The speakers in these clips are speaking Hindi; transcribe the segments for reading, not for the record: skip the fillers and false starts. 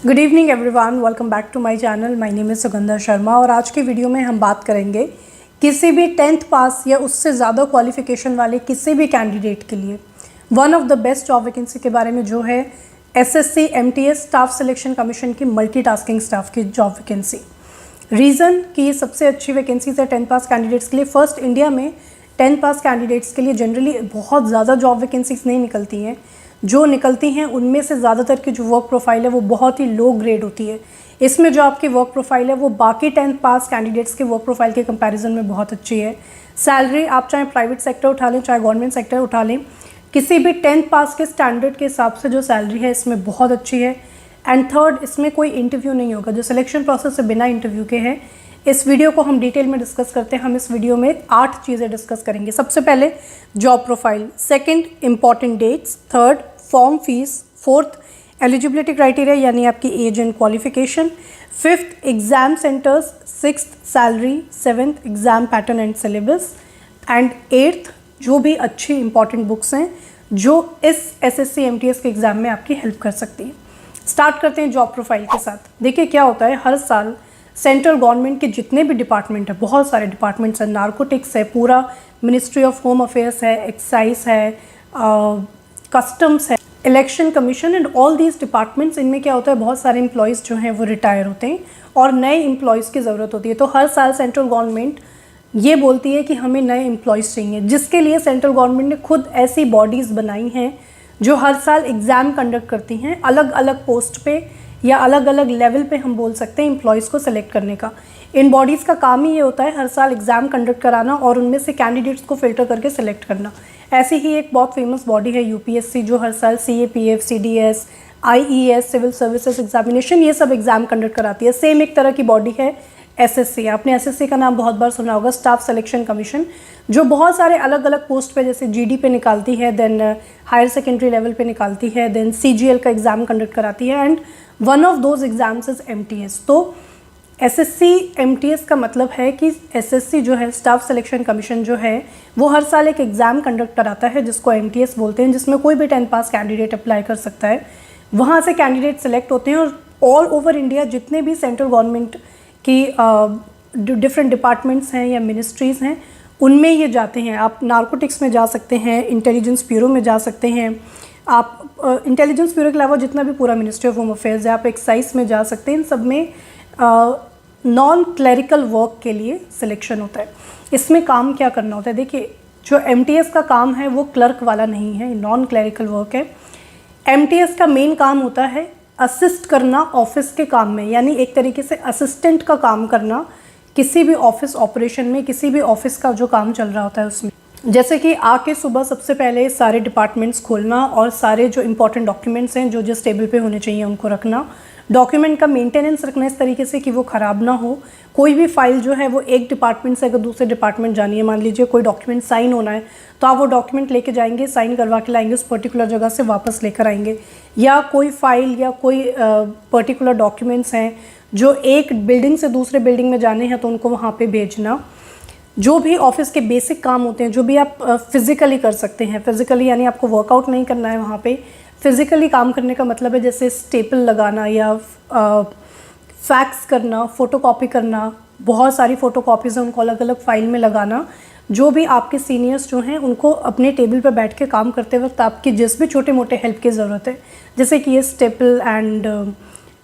Good evening everyone, welcome back to my channel. My name is Sugandha Sharma और आज के वीडियो में हम बात करेंगे किसी भी 10th पास या उससे ज़्यादा क्वालिफिकेशन वाले किसी भी कैंडिडेट के लिए one of the best job vacancy के बारे में, जो है SSC MTS staff selection commission की मल्टीटास्किंग स्टाफ की जॉब वैकेंसी। रीज़न कि ये सबसे अच्छी वैकेंसीज है 10th पास कैंडिडेट्स के लिए। फर्स्ट, इंडिया में 10th पास कैंडिडेट्स के लिए जनरली बहुत ज़्यादा जॉब वैकेंसीज नहीं निकलती हैं। जो निकलती हैं उनमें से ज़्यादातर की जो वर्क प्रोफाइल है वो बहुत ही लो ग्रेड होती है। इसमें जो आपकी वर्क प्रोफाइल है वो बाकी 10th पास कैंडिडेट्स के वर्क प्रोफाइल के कंपैरिजन में बहुत अच्छी है। सैलरी आप चाहे प्राइवेट सेक्टर उठा लें चाहे गवर्नमेंट सेक्टर उठा लें, किसी भी 10th पास के स्टैंडर्ड के हिसाब से जो सैलरी है इसमें बहुत अच्छी है। एंड थर्ड, इसमें कोई इंटरव्यू नहीं होगा, जो सिलेक्शन प्रोसेस से बिना इंटरव्यू के है। इस वीडियो को हम डिटेल में डिस्कस करते हैं। हम इस वीडियो में 8 चीज़ें डिस्कस करेंगे। सबसे पहले job profile, second important dates, third form fees, fourth eligibility criteria यानी आपकी age and qualification, fifth exam centres, sixth salary, seventh exam pattern and syllabus, and eighth जो भी अच्छी इंपॉर्टेंट बुक्स हैं जो इस एसएससी एमटीएस के एग्ज़ाम में आपकी हेल्प कर सकती है। स्टार्ट करते हैं जॉब प्रोफाइल के साथ। देखिए क्या होता है, हर साल सेंट्रल गवर्नमेंट के जितने भी डिपार्टमेंट है, बहुत सारे डिपार्टमेंट्स हैं, नारकोटिक्स है, पूरा मिनिस्ट्री ऑफ होम अफेयर्स है, एक्साइज है, कस्टम्स है, election commission and all these departments, इनमें क्या होता है बहुत सारे एम्प्लॉयज़ जो हैं वो रिटायर होते हैं और नए एम्प्लॉयज़ की ज़रूरत होती है। तो हर साल सेंट्रल गवर्नमेंट ये बोलती है कि हमें नए एम्प्लॉयज़ चाहिए, जिसके लिए सेंट्रल गवर्नमेंट ने खुद ऐसी बॉडीज़ बनाई हैं जो हर साल एग्ज़ाम कंडक्ट करती हैं अलग अलग पोस्ट पे या अलग अलग लेवल पे, हम बोल सकते हैं, एम्प्लॉयज़ को सिलेक्ट करने का। इन बॉडीज़ का काम ही ये होता है हर साल एग्ज़ाम कंडक्ट कराना और उनमें से कैंडिडेट्स को फिल्टर करके सिलेक्ट करना। ऐसी ही एक बहुत फेमस बॉडी है यूपीएससी, जो हर साल CAPF, CDS, IES, civil services examination, ये सब एग्ज़ाम कंडक्ट कराती है। सेम एक तरह की बॉडी है एसएससी। आपने एसएससी का नाम बहुत बार सुना होगा, स्टाफ सिलेक्शन कमीशन, जो बहुत सारे अलग अलग पोस्ट पे जैसे जीडी पे निकालती है, देन हायर सेकेंडरी लेवल पे निकालती है, देन सीजीएल का एग्ज़ाम कंडक्ट कराती है, and one of those exams is MTS. तो एसएससी एमटीएस का मतलब है कि एसएससी जो है स्टाफ सिलेक्शन कमीशन जो है वो हर साल एक एग्ज़ाम कंडक्ट कराता है जिसको एमटीएस बोलते हैं, जिसमें कोई भी 10th पास कैंडिडेट अप्लाई कर सकता है। वहाँ से कैंडिडेट सेलेक्ट होते हैं और ऑल ओवर इंडिया जितने भी सेंट्रल गवर्नमेंट की डिफरेंट डिपार्टमेंट्स हैं या मिनिस्ट्रीज़ हैं उनमें ये जाते हैं। आप नारकोटिक्स में जा सकते हैं, इंटेलिजेंस ब्यूरो में जा सकते हैं, आप इंटेलिजेंस ब्यूरो के अलावा जितना भी पूरा मिनिस्ट्री ऑफ होम अफेयर्स है, आप एक्साइज में जा सकते हैं। इन सब में नॉन क्लरिकल वर्क के लिए सिलेक्शन होता है। इसमें काम क्या करना होता है, देखिए जो एमटीएस का काम है वो क्लर्क वाला नहीं है, नॉन क्लरिकल वर्क है। एमटीएस का मेन काम होता है असिस्ट करना ऑफिस के काम में, यानी एक तरीके से असिस्टेंट का काम करना किसी भी ऑफिस ऑपरेशन में, किसी भी ऑफिस का जो काम चल रहा होता है उसमें। जैसे कि आके सुबह सबसे पहले सारे डिपार्टमेंट्स खोलना और सारे जो इंपॉर्टेंट डॉक्यूमेंट्स हैं जो जिस टेबल पे होने चाहिए उनको रखना, डॉक्यूमेंट का मेंटेनेंस रखना इस तरीके से कि वो ख़राब ना हो। कोई भी फाइल जो है वो एक डिपार्टमेंट से अगर दूसरे डिपार्टमेंट जानी है, मान लीजिए कोई डॉक्यूमेंट साइन होना है तो आप वो डॉक्यूमेंट लेके जाएंगे, साइन करवा के लाएंगे, उस पर्टिकुलर जगह से वापस लेकर आएंगे। या कोई फाइल या कोई पर्टिकुलर डॉक्यूमेंट्स हैं जो एक बिल्डिंग से दूसरे बिल्डिंग में जाने हैं तो उनको वहाँ पर भेजना। जो भी ऑफिस के बेसिक काम होते हैं जो भी आप फिज़िकली कर सकते हैं, फिज़िकली यानी आपको वर्कआउट नहीं करना है वहाँ पे, फिज़िकली काम करने का मतलब है जैसे स्टेपल लगाना या फैक्स करना, फ़ोटोकॉपी करना, बहुत सारी फ़ोटोकॉपीज़ हैं उनको अलग अलग फ़ाइल में लगाना। जो भी आपके सीनियर्स जो हैं उनको अपने टेबल पर बैठ के काम करते वक्त आपकी जिस भी छोटे मोटे हेल्प की ज़रूरत है, जैसे कि ये स्टेपल एंड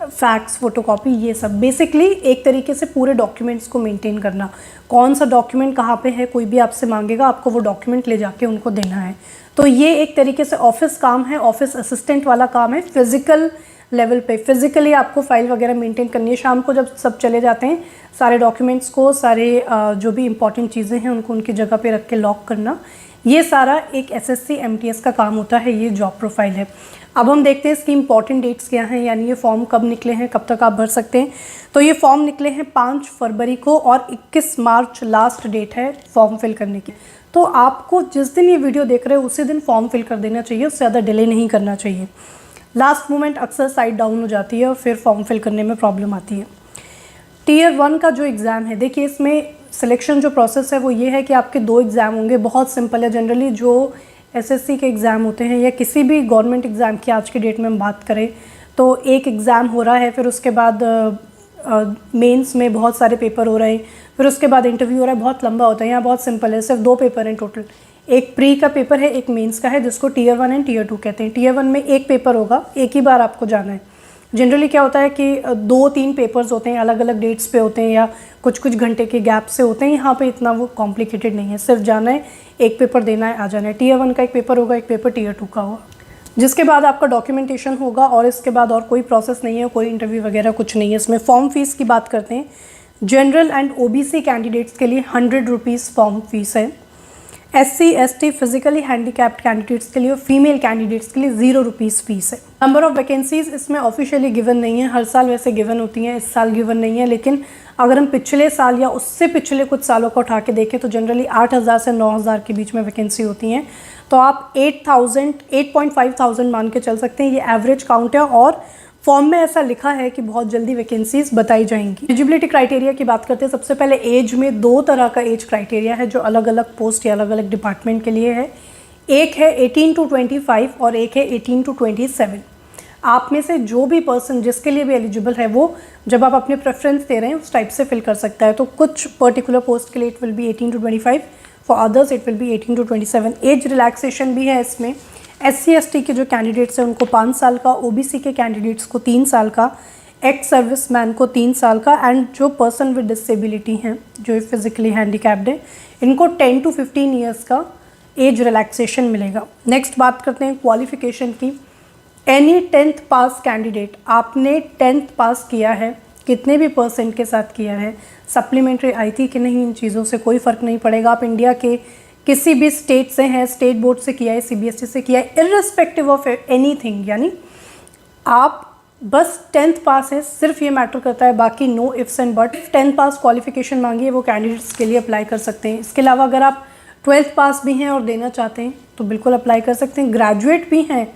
फैक्स, फोटोकॉपी, ये सब बेसिकली एक तरीके से पूरे डॉक्यूमेंट्स को मेंटेन करना। कौन सा डॉक्यूमेंट कहाँ पे है, कोई भी आपसे मांगेगा, आपको वो डॉक्यूमेंट ले जाके उनको देना है। तो ये एक तरीके से ऑफिस काम है, ऑफिस असिस्टेंट वाला काम है। फिज़िकल लेवल पे फिज़िकली आपको फाइल वगैरह मेंटेन करनी है। शाम को जब सब चले जाते हैं सारे डॉक्यूमेंट्स को, सारे जो भी इंपॉर्टेंट चीज़ें हैं उनको उनकी जगह पे रख के लॉक करना, ये सारा एक एसएससी एमटीएस का काम होता है। ये जॉब प्रोफाइल है। अब हम देखते हैं इसकी इंपॉर्टेंट डेट्स क्या हैं, यानी ये फॉर्म कब निकले हैं, कब तक आप भर सकते हैं। तो ये फॉर्म निकले हैं 5 फरवरी को और 21 मार्च लास्ट डेट है फॉर्म फिल करने की। तो आपको जिस दिन ये वीडियो देख रहे हो उसी दिन फॉर्म फिल कर देना चाहिए, उससे ज़्यादा डिले नहीं करना चाहिए। लास्ट मोमेंट अक्सर साइट डाउन हो जाती है और फिर फॉर्म फिल करने में प्रॉब्लम आती है। टीयर 1 का जो एग्ज़ाम है, देखिए इसमें सिलेक्शन जो प्रोसेस है वो ये है कि आपके 2 एग्ज़ाम होंगे। बहुत सिंपल है। जनरली जो एसएससी के एग्ज़ाम होते हैं या किसी भी गवर्नमेंट एग्ज़ाम की आज की डेट में हम बात करें तो एक एग्ज़ाम हो रहा है, फिर उसके बाद मेंस में बहुत सारे पेपर हो रहे हैं, फिर उसके बाद इंटरव्यू हो रहा है, बहुत लंबा होता है। यहाँ बहुत सिंपल है, सिर्फ 2 पेपर हैं टोटल। एक प्री का पेपर है, एक मेंस का है, जिसको टीयर 1 एंड टीयर 2 कहते हैं। टीयर 1 में एक पेपर होगा, एक ही बार आपको जाना है। जनरली क्या होता है कि 2-3 पेपर्स होते हैं, अलग अलग डेट्स पे होते हैं या कुछ कुछ घंटे के गैप से होते हैं। यहाँ पे इतना वो कॉम्प्लिकेटेड नहीं है, सिर्फ जाना है, एक पेपर देना है, आ जाना है। टीयर 1 का एक पेपर होगा, एक पेपर टीयर 2 का होगा, जिसके बाद आपका डॉक्यूमेंटेशन होगा और इसके बाद और कोई प्रोसेस नहीं है, कोई इंटरव्यू वगैरह कुछ नहीं है इसमें। फॉर्म फीस की बात करते हैं, जनरल एंड ओबीसी कैंडिडेट्स के लिए 100 रुपीज़ फॉर्म फीस है। SC ST physically handicapped candidates के लिए और फीमेल कैंडिडेट्स के लिए 0 रुपीज़ फीस है। नंबर ऑफ वैकेंसीज इसमें ऑफिशियली गिवन नहीं है, हर साल वैसे गिवन होती हैं, इस साल गिवन नहीं है। लेकिन अगर हम पिछले साल या उससे पिछले कुछ सालों को उठा के देखें तो जनरली 8,000 से 9,000 के बीच में वैकेंसी होती हैं। तो आप 8,500 मान के चल सकते हैं, ये एवरेज काउंट है। और फॉर्म में ऐसा लिखा है कि बहुत जल्दी वैकेंसीज बताई जाएंगी। एलिजिबिलिटी क्राइटेरिया की बात करते हैं। सबसे पहले एज में 2 तरह का एज क्राइटेरिया है जो अलग अलग पोस्ट या अलग अलग डिपार्टमेंट के लिए है। एक है 18 to 25 और एक है 18 to 27। आप में से जो भी पर्सन जिसके लिए भी एलिजिबल है वो जब आप अपने प्रेफरेंस दे रहे हैं उस टाइप से फिल कर सकता है। तो कुछ पर्टिकुलर पोस्ट के लिए it will be 18 to 25, for others it will be 18 to 27। Age relaxation भी है इसमें। SC ST के जो कैंडिडेट्स हैं उनको 5 साल का, OBC के कैंडिडेट्स को 3 साल का, एक्स सर्विसमैन को 3 साल का, एंड जो पर्सन विद डिसेबिलिटी हैं, जो फिजिकली हैंडीकैप्ड है, इनको 10 to 15 ईयर्स का एज रिलैक्सेशन मिलेगा। नेक्स्ट बात करते हैं क्वालिफिकेशन की। एनी 10th पास कैंडिडेट, आपने 10th पास किया है, कितने भी परसेंट के साथ किया है, सप्लीमेंट्री आई थी कि नहीं, इन चीज़ों से कोई फ़र्क नहीं पड़ेगा। आप इंडिया के किसी भी स्टेट से हैं, स्टेट बोर्ड से किया है, CBSE से किया है, इर्रेस्पेक्टिव ऑफ एनीथिंग, यानी आप बस 10th पास है, सिर्फ ये मैटर करता है, बाकी no ifs and but. 10th pass qualification मांगी है वो कैंडिडेट्स के लिए अप्लाई कर सकते हैं। इसके अलावा अगर आप 12th पास भी हैं और देना चाहते हैं तो बिल्कुल अप्लाई कर सकते हैं। ग्रेजुएट भी हैं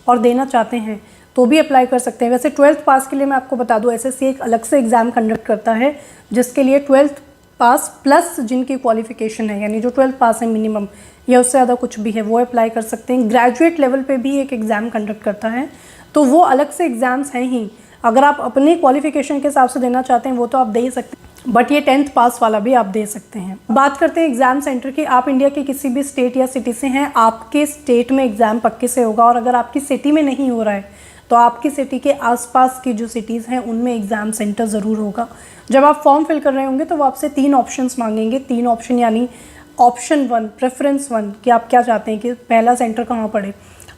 और देना चाहते हैं तो भी अप्लाई कर सकते हैं। वैसे 12th पास के लिए मैं आपको बता दूं, SSC एक अलग से एग्ज़ाम कंडक्ट करता है जिसके लिए 12th पास प्लस जिनकी क्वालिफिकेशन है, यानी जो 12th पास है मिनिमम या उससे ज़्यादा कुछ भी है, वो अप्लाई कर सकते हैं। ग्रेजुएट लेवल पे भी एक एग्ज़ाम कंडक्ट करता है, तो वो अलग से एग्ज़ाम्स हैं ही। अगर आप अपने क्वालिफिकेशन के हिसाब से देना चाहते हैं वो तो आप दे ही सकते हैं, बट ये 10th पास वाला भी आप दे सकते हैं। बात करते हैं एग्ज़ाम सेंटर की। आप इंडिया के किसी भी स्टेट या सिटी से हैं, आपके स्टेट में एग्ज़ाम पक्के से होगा, और अगर आपकी सिटी में नहीं हो रहा है तो आपकी सिटी के आसपास की जो सिटीज़ हैं उनमें एग्ज़ाम सेंटर ज़रूर होगा। जब आप फॉर्म फिल कर रहे होंगे तो वो आपसे 3 ऑप्शंस मांगेंगे। 3 ऑप्शन, यानी ऑप्शन 1 प्रेफरेंस 1 कि आप क्या चाहते हैं कि पहला सेंटर कहाँ पड़े।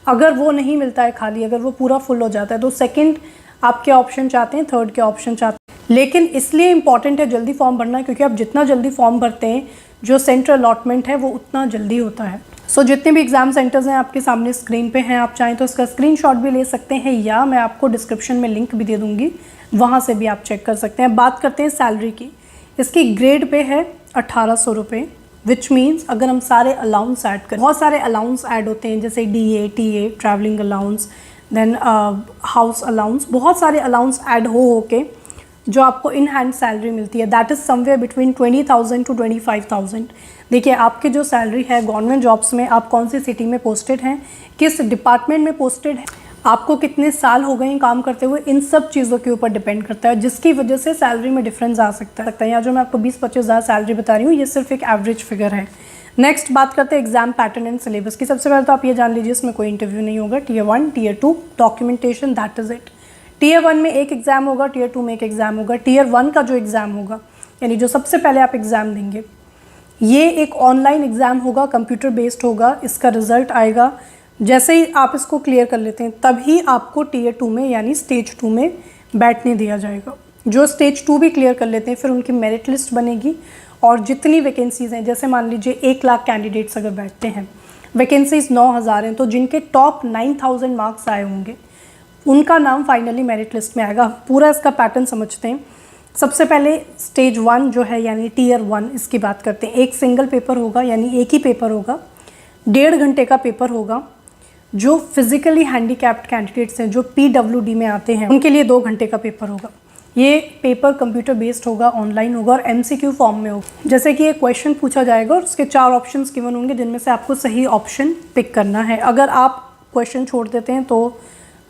अगर वो नहीं मिलता है खाली, अगर वो पूरा फुल हो जाता है तो सेकंड आप क्या ऑप्शन चाहते हैं, थर्ड क्या ऑप्शन चाहते हैं। लेकिन इसलिए इंपॉर्टेंट है जल्दी फॉर्म भरना, क्योंकि आप जितना जल्दी फॉर्म भरते हैं जो सेंटर अलॉटमेंट है वो उतना जल्दी होता है। सो जितने भी एग्ज़ाम सेंटर्स हैं आपके सामने स्क्रीन पे हैं, आप चाहें तो इसका स्क्रीनशॉट भी ले सकते हैं या मैं आपको डिस्क्रिप्शन में लिंक भी दे दूँगी, वहाँ से भी आप चेक कर सकते हैं। बात करते हैं सैलरी की। इसकी ग्रेड पे है 1800 रुपये, विच मीन्स अगर हम सारे अलाउंस ऐड करें, बहुत सारे अलाउंस ऐड होते हैं जैसे DA, TA, travelling allowance, then house allowance, बहुत सारे अलाउंस ऐड हो के जो आपको इन हैंड सैलरी मिलती है, that is somewhere between 20,000 to 25,000। देखिए आपकी जो सैलरी है गवर्नमेंट जॉब्स में, आप कौन सी सिटी में पोस्टेड हैं, किस डिपार्टमेंट में पोस्टेड है, आपको कितने साल हो गए हैं काम करते हुए, इन सब चीज़ों के ऊपर डिपेंड करता है, जिसकी वजह से सैलरी में डिफरेंस आ सकता है। यहाँ जो मैं आपको 20-25 हज़ार सैलरी बता रही हूँ ये सिर्फ एक एवरेज फिगर है। नेक्स्ट बात करते हैं एग्जाम पैटर्न एंड सिलेबस की। सबसे पहले तो आप ये जान लीजिए इसमें कोई इंटरव्यू नहीं होगा। Tier 1, tier 2, documentation, that is it. Tier 1 में एक एग्ज़ाम होगा, टीयर 2 में एक एग्ज़ाम होगा। टीयर 1 का जो एग्ज़ाम होगा, यानी जो सबसे पहले आप एग्ज़ाम देंगे, ये एक ऑनलाइन एग्ज़ाम होगा, कंप्यूटर बेस्ड होगा। इसका रिज़ल्ट आएगा, जैसे ही आप इसको क्लियर कर लेते हैं तभी आपको टीयर 2 में यानी स्टेज 2 में बैठने दिया जाएगा। जो स्टेज 2 भी क्लियर कर लेते हैं फिर उनकी मेरिट लिस्ट बनेगी, और जितनी वैकेंसीज़ हैं, जैसे मान लीजिए 1 लाख कैंडिडेट्स अगर बैठते हैं, वैकेंसीज़ 9,000 हैं, तो जिनके टॉप 9,000 मार्क्स आए होंगे उनका नाम फाइनली मेरिट लिस्ट में आएगा। पूरा इसका पैटर्न समझते हैं। सबसे पहले स्टेज 1 जो है यानी टीयर 1, इसकी बात करते हैं। एक सिंगल पेपर होगा, यानी एक ही पेपर होगा, 1.5 घंटे का पेपर होगा। जो फिजिकली हैंडीकैप्ड कैंडिडेट्स हैं, जो PWD में आते हैं, उनके लिए 2 घंटे का पेपर होगा। ये पेपर कंप्यूटर बेस्ड होगा, ऑनलाइन होगा और MCQ फॉर्म में होगा। जैसे कि एक क्वेश्चन पूछा जाएगा और उसके 4 ऑप्शंस गिवन होंगे, जिनमें से आपको सही ऑप्शन पिक करना है। अगर आप क्वेश्चन छोड़ देते हैं तो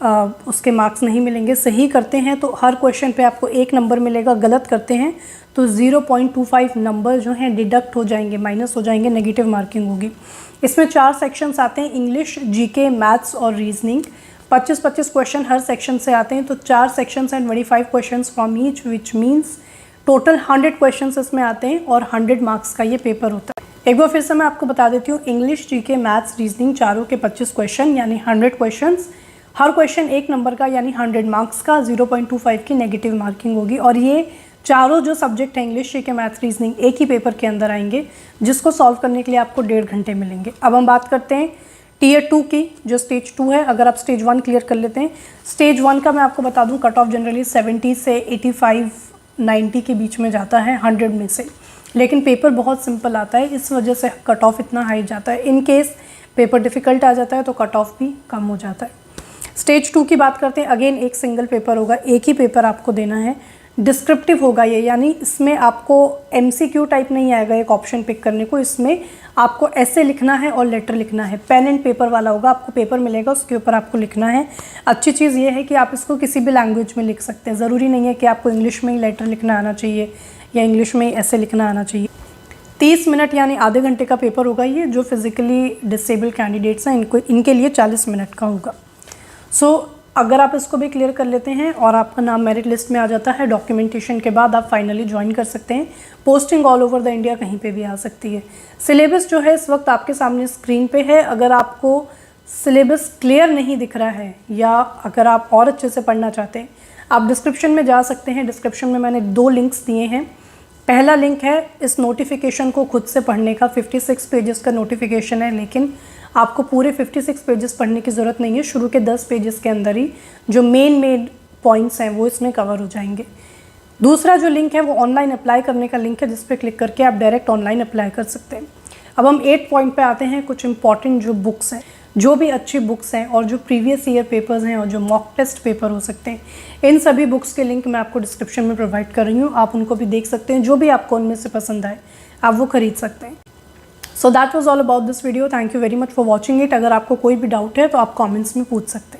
उसके मार्क्स नहीं मिलेंगे। सही करते हैं तो हर क्वेश्चन पे आपको 1 नंबर मिलेगा, गलत करते हैं तो 0.25 नंबर जो हैं डिडक्ट हो जाएंगे, माइनस हो जाएंगे, नेगेटिव मार्किंग होगी। इसमें 4 सेक्शंस आते हैं, इंग्लिश, जीके, मैथ्स और रीजनिंग। 25-25 क्वेश्चन हर सेक्शन से आते हैं, तो 4 sections and 25 questions from each, which means total 100 questions इसमें आते हैं और 100 मार्क्स का ये पेपर होता है। एक बार फिर से मैं आपको बता देती हूँ, इंग्लिश, जीके, मैथ्स, रीजनिंग चारों के 25 क्वेश्चन यानी 100 क्वेश्चंस, हर क्वेश्चन 1 नंबर का यानी 100 मार्क्स का, 0.25 की नेगेटिव मार्किंग होगी। और ये चारों जो सब्जेक्ट हैं, इंग्लिश, जीके, मैथ्स, रीजनिंग, एक ही पेपर के अंदर आएंगे, जिसको सॉल्व करने के लिए आपको 1.5 घंटे मिलेंगे। अब हम बात करते हैं टीयर 2 की, जो स्टेज 2 है। अगर आप स्टेज 1 क्लियर कर लेते हैं, स्टेज 1 का मैं आपको बता दूं, कट ऑफ जनरली 70 से 85-90 के बीच में जाता है 100 में से, लेकिन पेपर बहुत सिंपल आता है, इस वजह से कट ऑफ इतना हाई जाता है। इन केस पेपर डिफ़िकल्ट आ जाता है तो कट ऑफ भी कम हो जाता है। स्टेज 2 की बात करते हैं, अगेन एक सिंगल पेपर होगा, एक ही पेपर आपको देना है, डिस्क्रिप्टिव होगा ये, यानी इसमें आपको MCQ टाइप नहीं आएगा एक ऑप्शन पिक करने को, इसमें आपको ऐसे लिखना है और लेटर लिखना है, पेन एंड पेपर वाला होगा। आपको पेपर मिलेगा, उसके ऊपर आपको लिखना है। अच्छी चीज़ ये है कि आप इसको किसी भी लैंग्वेज में लिख सकते हैं, ज़रूरी नहीं है कि आपको इंग्लिश में ही लेटर लिखना आना चाहिए या इंग्लिश में ही ऐसे लिखना आना चाहिए। 30 मिनट यानी आधे घंटे का पेपर होगा ये, जो फिज़िकली डिसेबल कैंडिडेट्स हैं इनके लिए 40 मिनट का होगा। सो अगर आप इसको भी क्लियर कर लेते हैं और आपका नाम मेरिट लिस्ट में आ जाता है, डॉक्यूमेंटेशन के बाद आप फाइनली ज्वाइन कर सकते हैं। Posting all over the India कहीं पे भी आ सकती है। सिलेबस जो है इस वक्त आपके सामने स्क्रीन पे है। अगर आपको सिलेबस क्लियर नहीं दिख रहा है या अगर आप और अच्छे से पढ़ना चाहते हैं, आप डिस्क्रिप्शन में जा सकते हैं। डिस्क्रिप्शन में मैंने 2 लिंक्स दिए हैं। पहला लिंक है इस नोटिफिकेशन को खुद से पढ़ने का, 56 पेजेस का नोटिफिकेशन है, लेकिन आपको पूरे 56 पेजेस पढ़ने की ज़रूरत नहीं है। शुरू के 10 पेजेस के अंदर ही जो मेन पॉइंट्स हैं वो इसमें कवर हो जाएंगे। दूसरा जो लिंक है वो ऑनलाइन अप्लाई करने का लिंक है, जिस पर क्लिक करके आप डायरेक्ट ऑनलाइन अप्लाई कर सकते हैं। अब हम 8 पॉइंट पे आते हैं, कुछ इंपॉर्टेंट जो बुक्स हैं, जो भी अच्छी बुक्स हैं और जो प्रीवियस ईयर पेपर्स हैं और जो मॉक टेस्ट पेपर हो सकते हैं, इन सभी बुक्स के लिंक मैं आपको डिस्क्रिप्शन में प्रोवाइड कर रही हूँ। आप उनको भी देख सकते हैं, जो भी आपको उनमें से पसंद आए आप वो खरीद सकते हैं। So that was all about this video. Thank you very much for watching it. अगर आपको कोई भी डाउट है तो आप कमेंट्स में पूछ सकते हैं।